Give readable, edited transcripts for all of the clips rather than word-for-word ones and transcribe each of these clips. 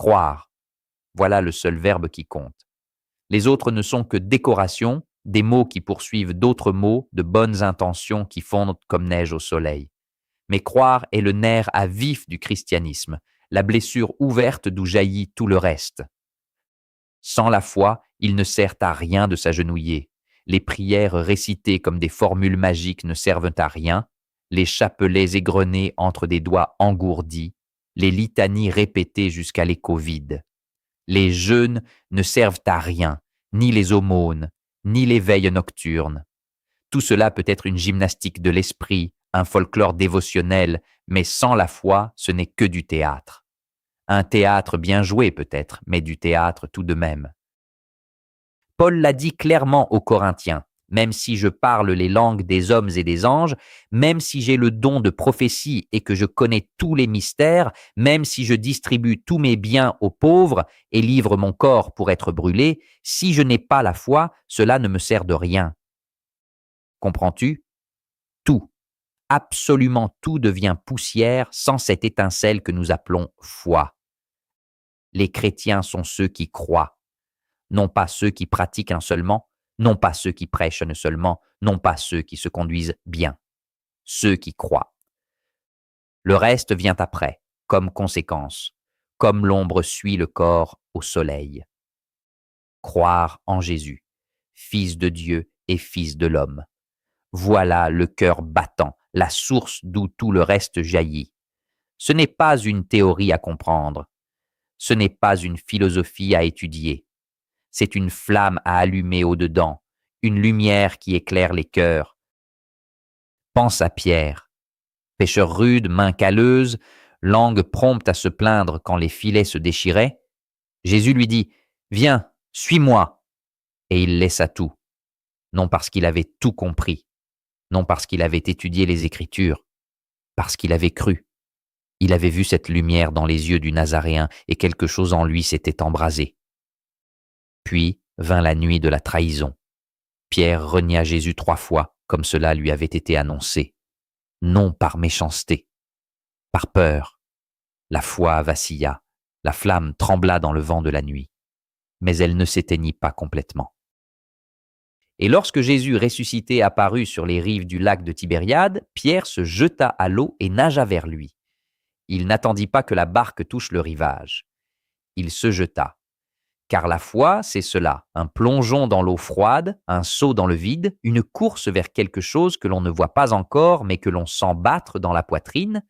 Croire, voilà le seul verbe qui compte. Les autres ne sont que décorations, des mots qui poursuivent d'autres mots, de bonnes intentions qui fondent comme neige au soleil. Mais croire est le nerf à vif du christianisme, la blessure ouverte d'où jaillit tout le reste. Sans la foi, il ne sert à rien de s'agenouiller. Les prières récitées comme des formules magiques ne servent à rien, les chapelets égrenés entre des doigts engourdis, les litanies répétées jusqu'à l'écho vide. Les jeûnes ne servent à rien, ni les aumônes, ni les veilles nocturnes. Tout cela peut être une gymnastique de l'esprit, un folklore dévotionnel, mais sans la foi, ce n'est que du théâtre. Un théâtre bien joué peut-être, mais du théâtre tout de même. Paul l'a dit clairement aux Corinthiens, même si je parle les langues des hommes et des anges, même si j'ai le don de prophétie et que je connais tous les mystères, même si je distribue tous mes biens aux pauvres et livre mon corps pour être brûlé, si je n'ai pas la foi, cela ne me sert de rien. Comprends-tu? Tout, absolument tout devient poussière sans cette étincelle que nous appelons foi. Les chrétiens sont ceux qui croient, non pas ceux qui pratiquent seulement, non pas ceux qui prêchent seulement, non pas ceux qui se conduisent bien, ceux qui croient. Le reste vient après, comme conséquence, comme l'ombre suit le corps au soleil. Croire en Jésus, Fils de Dieu et Fils de l'homme. Voilà le cœur battant, la source d'où tout le reste jaillit. Ce n'est pas une théorie à comprendre, ce n'est pas une philosophie à étudier. C'est une flamme à allumer au-dedans, une lumière qui éclaire les cœurs. Pense à Pierre, pêcheur rude, main calleuse, langue prompte à se plaindre quand les filets se déchiraient. Jésus lui dit « Viens, suis-moi » et il laissa tout, non parce qu'il avait tout compris, non parce qu'il avait étudié les Écritures, parce qu'il avait cru. Il avait vu cette lumière dans les yeux du Nazaréen et quelque chose en lui s'était embrasé. Puis vint la nuit de la trahison. Pierre renia Jésus 3 fois, comme cela lui avait été annoncé. Non par méchanceté, par peur. La foi vacilla, la flamme trembla dans le vent de la nuit, mais elle ne s'éteignit pas complètement. Et lorsque Jésus ressuscité apparut sur les rives du lac de Tibériade, Pierre se jeta à l'eau et nagea vers lui. Il n'attendit pas que la barque touche le rivage. Il se jeta. Car la foi, c'est cela, un plongeon dans l'eau froide, un saut dans le vide, une course vers quelque chose que l'on ne voit pas encore, mais que l'on sent battre dans la poitrine.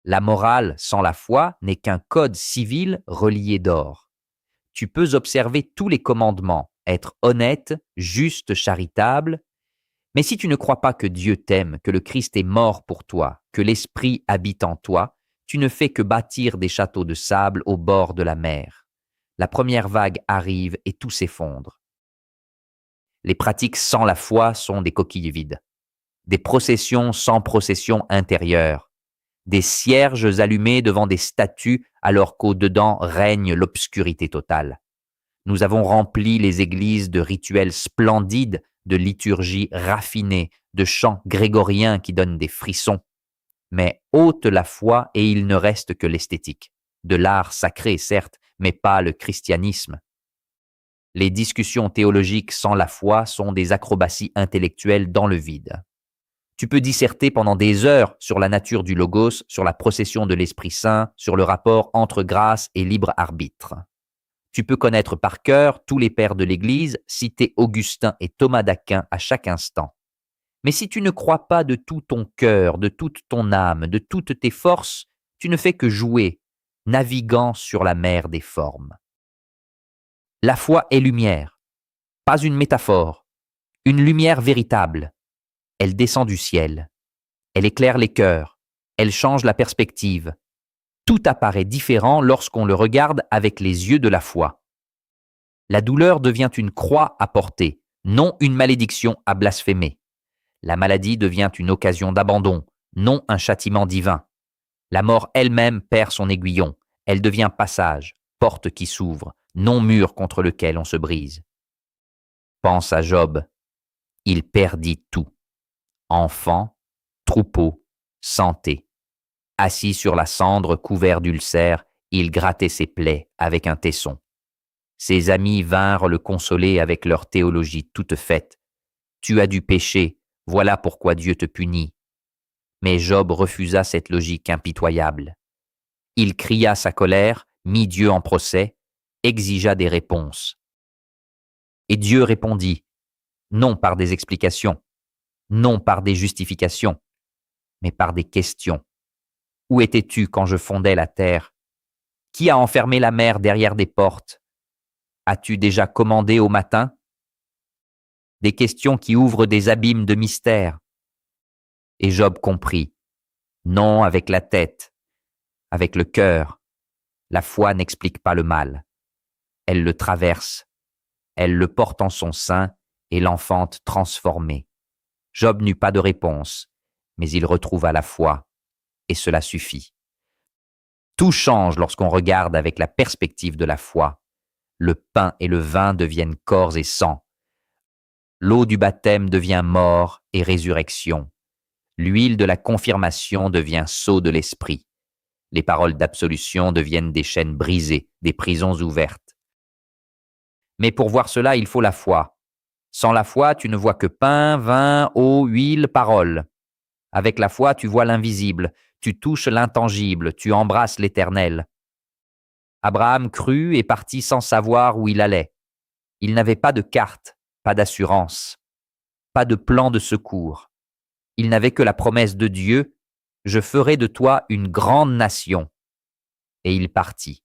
La morale sans la foi n'est qu'un code civil relié d'or. Tu peux observer tous les commandements, être honnête, juste, charitable, mais si tu ne crois pas que Dieu t'aime, que le Christ est mort pour toi, que l'Esprit habite en toi, tu ne fais que bâtir des châteaux de sable au bord de la mer. La première vague arrive et tout s'effondre. Les pratiques sans la foi sont des coquilles vides, des processions sans procession intérieure, des cierges allumés devant des statues alors qu'au-dedans règne l'obscurité totale. Nous avons rempli les églises de rituels splendides, de liturgies raffinées, de chants grégoriens qui donnent des frissons. Mais ôte la foi et il ne reste que l'esthétique. De l'art sacré, certes, mais pas le christianisme. Les discussions théologiques sans la foi sont des acrobaties intellectuelles dans le vide. Tu peux disserter pendant des heures sur la nature du logos, sur la procession de l'Esprit Saint, sur le rapport entre grâce et libre arbitre. Tu peux connaître par cœur tous les pères de l'Église, citer Augustin et Thomas d'Aquin à chaque instant. Mais si tu ne crois pas de tout ton cœur, de toute ton âme, de toutes tes forces, tu ne fais que jouer, naviguant sur la mer des formes. La foi est lumière, pas une métaphore, une lumière véritable. Elle descend du ciel, elle éclaire les cœurs, elle change la perspective. Tout apparaît différent lorsqu'on le regarde avec les yeux de la foi. La douleur devient une croix à porter, non une malédiction à blasphémer. La maladie devient une occasion d'abandon, non un châtiment divin. La mort elle-même perd son aiguillon, elle devient passage, porte qui s'ouvre, non mur contre lequel on se brise. Pense à Job, il perdit tout. Enfant, troupeau, santé. Assis sur la cendre couvert d'ulcères, Il grattait ses plaies avec un tesson. Ses amis vinrent le consoler avec leur théologie toute faite. Tu as dû pécher, voilà pourquoi Dieu te punit. Mais Job refusa cette logique impitoyable. Il cria sa colère, mit Dieu en procès, exigea des réponses. Et Dieu répondit, non par des explications, non par des justifications, mais par des questions. Où étais-tu quand je fondais la terre? Qui a enfermé la mer derrière des portes? As-tu déjà commandé au matin? Des questions qui ouvrent des abîmes de mystère. Et Job comprit, non avec la tête, avec le cœur. La foi n'explique pas le mal. Elle le traverse, elle le porte en son sein et l'enfante transformé. Job n'eut pas de réponse, mais il retrouva la foi, et cela suffit. Tout change lorsqu'on regarde avec la perspective de la foi. Le pain et le vin deviennent corps et sang. L'eau du baptême devient mort et résurrection. L'huile de la confirmation devient sceau de l'esprit. Les paroles d'absolution deviennent des chaînes brisées, des prisons ouvertes. Mais pour voir cela, il faut la foi. Sans la foi, tu ne vois que pain, vin, eau, huile, parole. Avec la foi, tu vois l'invisible, tu touches l'intangible, tu embrasses l'éternel. Abraham crut et partit sans savoir où il allait. Il n'avait pas de carte, pas d'assurance, pas de plan de secours. Il n'avait que la promesse de Dieu, « Je ferai de toi une grande nation ». Et il partit.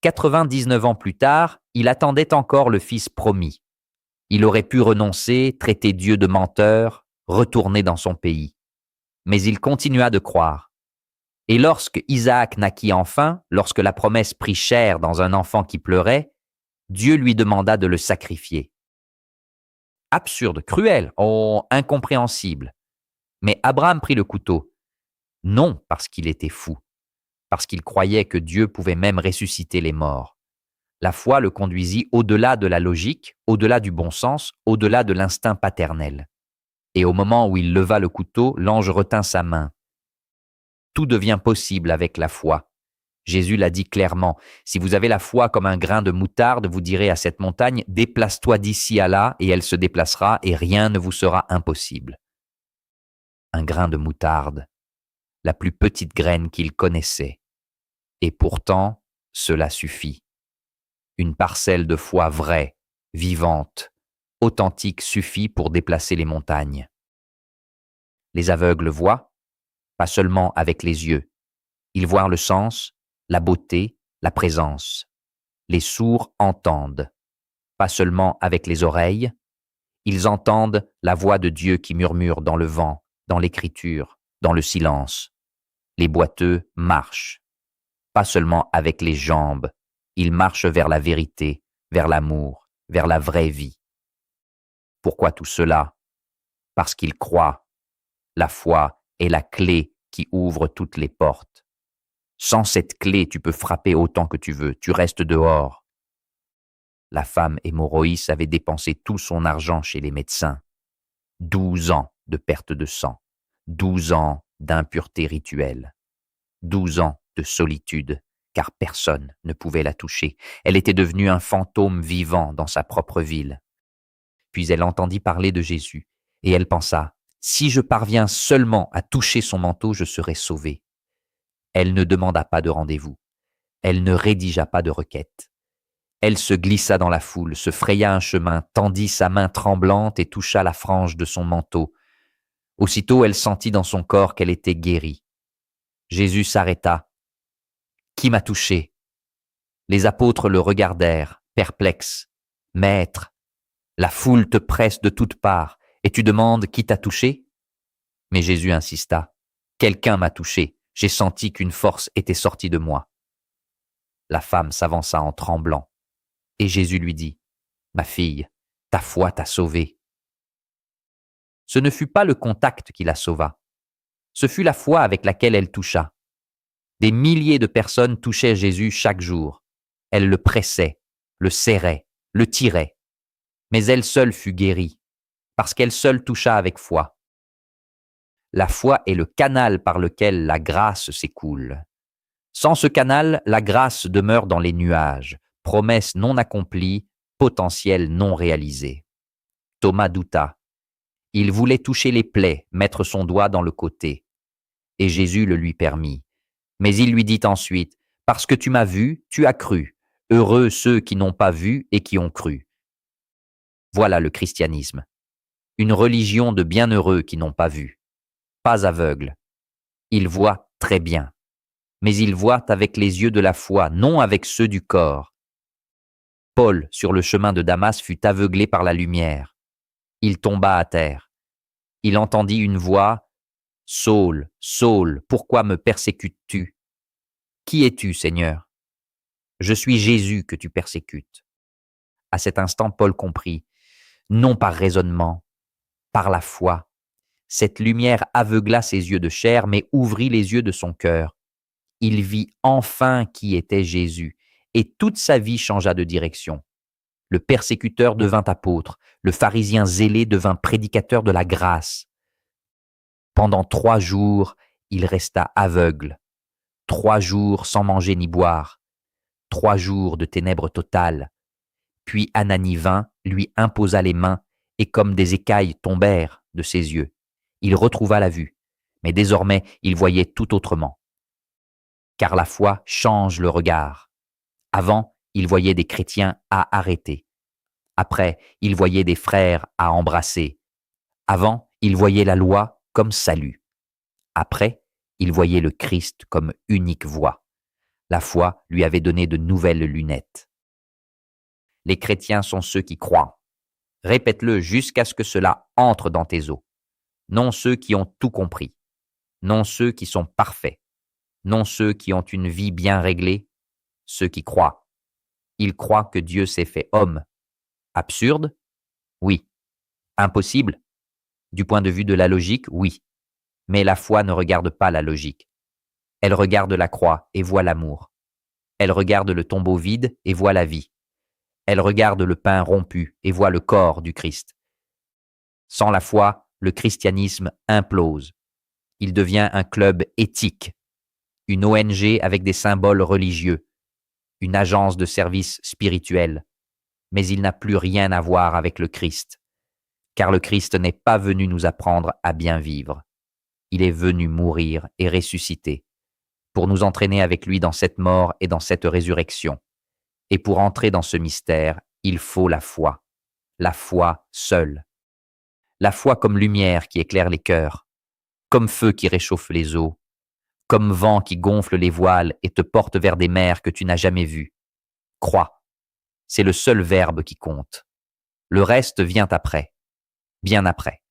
99 ans plus tard, il attendait encore le fils promis. Il aurait pu renoncer, traiter Dieu de menteur, retourner dans son pays. Mais il continua de croire. Et lorsque Isaac naquit enfin, lorsque la promesse prit chair dans un enfant qui pleurait, Dieu lui demanda de le sacrifier. Absurde, cruel, incompréhensible. Mais Abraham prit le couteau. Non parce qu'il était fou, parce qu'il croyait que Dieu pouvait même ressusciter les morts. La foi le conduisit au-delà de la logique, au-delà du bon sens, au-delà de l'instinct paternel. Et au moment où il leva le couteau, l'ange retint sa main. Tout devient possible avec la foi. Jésus l'a dit clairement, si vous avez la foi comme un grain de moutarde, vous direz à cette montagne, déplace-toi d'ici à là, et elle se déplacera, et rien ne vous sera impossible. Un grain de moutarde, la plus petite graine qu'il connaissait. Et pourtant, cela suffit. Une parcelle de foi vraie, vivante, authentique suffit pour déplacer les montagnes. Les aveugles voient, pas seulement avec les yeux. Ils voient le sens, la beauté, la présence. Les sourds entendent, pas seulement avec les oreilles. Ils entendent la voix de Dieu qui murmure dans le vent, dans l'écriture, dans le silence. Les boiteux marchent, pas seulement avec les jambes. Ils marchent vers la vérité, vers l'amour, vers la vraie vie. Pourquoi tout cela? Parce qu'ils croient. La foi est la clé qui ouvre toutes les portes. Sans cette clé, tu peux frapper autant que tu veux, tu restes dehors. La femme hémorroïs avait dépensé tout son argent chez les médecins. 12 ans de perte de sang, 12 ans d'impureté rituelle, 12 ans de solitude, car personne ne pouvait la toucher. Elle était devenue un fantôme vivant dans sa propre ville. Puis elle entendit parler de Jésus, et elle pensa, si je parviens seulement à toucher son manteau, je serai sauvée. Elle ne demanda pas de rendez-vous. Elle ne rédigea pas de requête. Elle se glissa dans la foule, se fraya un chemin, tendit sa main tremblante et toucha la frange de son manteau. Aussitôt, elle sentit dans son corps qu'elle était guérie. Jésus s'arrêta. « Qui m'a touché ?» Les apôtres le regardèrent, perplexes. « Maître, la foule te presse de toutes parts, et tu demandes qui t'a touché ?» Mais Jésus insista. « Quelqu'un m'a touché, j'ai senti qu'une force était sortie de moi. » La femme s'avança en tremblant, et Jésus lui dit, « Ma fille, ta foi t'a sauvée. » Ce ne fut pas le contact qui la sauva, ce fut la foi avec laquelle elle toucha. Des milliers de personnes touchaient Jésus chaque jour. Elle le pressait, le serrait, le tirait. Mais elle seule fut guérie, parce qu'elle seule toucha avec foi. La foi est le canal par lequel la grâce s'écoule. Sans ce canal, la grâce demeure dans les nuages, promesse non accomplie, potentiel non réalisé. Thomas douta. Il voulait toucher les plaies, mettre son doigt dans le côté. Et Jésus le lui permit. Mais il lui dit ensuite, « Parce que tu m'as vu, tu as cru. Heureux ceux qui n'ont pas vu et qui ont cru. » Voilà le christianisme. Une religion de bienheureux qui n'ont pas vu. Pas aveugles. Ils voient très bien. Mais ils voient avec les yeux de la foi, non avec ceux du corps. Paul, sur le chemin de Damas, fut aveuglé par la lumière. Il tomba à terre. Il entendit une voix, « Saul, Saul, pourquoi me persécutes-tu? Qui es-tu, Seigneur? Je suis Jésus que tu persécutes. » À cet instant, Paul comprit, non par raisonnement, par la foi. Cette lumière aveugla ses yeux de chair, mais ouvrit les yeux de son cœur. Il vit enfin qui était Jésus, et toute sa vie changea de direction. Le persécuteur devint apôtre, le pharisien zélé devint prédicateur de la grâce. Pendant 3 jours, il resta aveugle. 3 jours sans manger ni boire. 3 jours de ténèbres totales. Puis Ananie vint, lui imposa les mains, et comme des écailles tombèrent de ses yeux. Il retrouva la vue, mais désormais il voyait tout autrement. Car la foi change le regard. Avant, il voyait des chrétiens à arrêter. Après, il voyait des frères à embrasser. Avant, il voyait la loi comme salut. Après, il voyait le Christ comme unique voie. La foi lui avait donné de nouvelles lunettes. Les chrétiens sont ceux qui croient. Répète-le jusqu'à ce que cela entre dans tes os. Non ceux qui ont tout compris. Non ceux qui sont parfaits. Non ceux qui ont une vie bien réglée. Ceux qui croient. Ils croient que Dieu s'est fait homme. Absurde? Oui. Impossible? Du point de vue de la logique, oui. Mais la foi ne regarde pas la logique. Elle regarde la croix et voit l'amour. Elle regarde le tombeau vide et voit la vie. Elle regarde le pain rompu et voit le corps du Christ. Sans la foi, le christianisme implose. Il devient un club éthique, une ONG avec des symboles religieux, une agence de service spirituel. Mais il n'a plus rien à voir avec le Christ, car le Christ n'est pas venu nous apprendre à bien vivre. Il est venu mourir et ressusciter, pour nous entraîner avec lui dans cette mort et dans cette résurrection. Et pour entrer dans ce mystère, il faut la foi seule. La foi comme lumière qui éclaire les cœurs, comme feu qui réchauffe les eaux, comme vent qui gonfle les voiles et te porte vers des mers que tu n'as jamais vues. Crois, c'est le seul verbe qui compte. Le reste vient après, bien après.